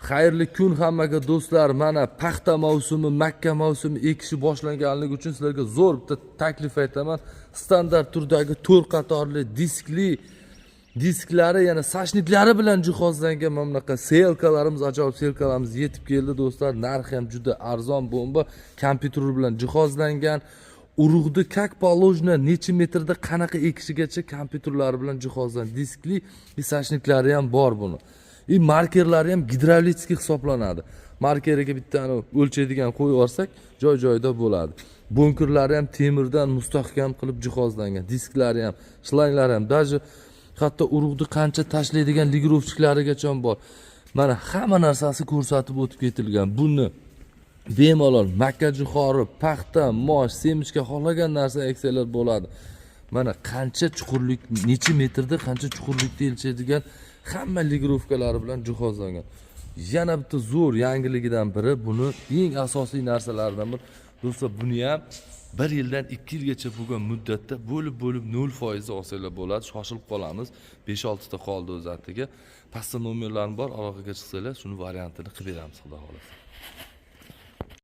Xayrli kun hammaga do'stlar. Mana paxta mavsumi, makka mavsumi ekishi boshlanganligi uchun sizlarga zo'r bitta taklif aytaman. Standart turdagi 4 qatorli disklari, yana sashniklari bilan jihozlangan mana bunaqa selkalarimiz, ajoyib selkalarimiz yetib keldi do'stlar. Narxi ham juda arzon bomba, kompyuter bilan jihozlangan. Urug'ni как положено necha metrda qanaqa ekishigacha kompyuterlari bilan jihozlangan. Diskli sashniklari ham bor buni. Markerlari ham gidravlitskiy hisoblanadi. Markeriga bittani o'lchaydigan qo'yib olsak, joy-joyida bo'ladi. Bunkerlari ham temirdan mustahkam qilib jihozlangan. Disklari ham, shlanglari ham, даже hatto urug'ni qancha tashlaydigan ligirovchiklarigacha bor. Mana hamma narsasi ko'rsatib o'tib ketilgan. Buni bemalol makka jo'xori, paxta, mosh, semichka xohlagan narsa eksalar bo'ladi. Mana qancha chuqurlik, necha metrda qancha chuqurlikda elchaydigan hamma ligirovkalari bilan jihozlangan. Yana bitta zo'r yangiligidan biri, buni eng asosiy narsalardan biri. Do'stlar, buni ham 1 yildan 2 yilgacha bo'lgan muddatda bo'lib 0% olsanglar bo'ladi. Shoshilib qolamiz. 5-6 ta qoldi o'z atiga. Pastda nomerlarim bor, aloqaga chiqsanglar, shuni variantini qilib beramiz, xudo xolasa.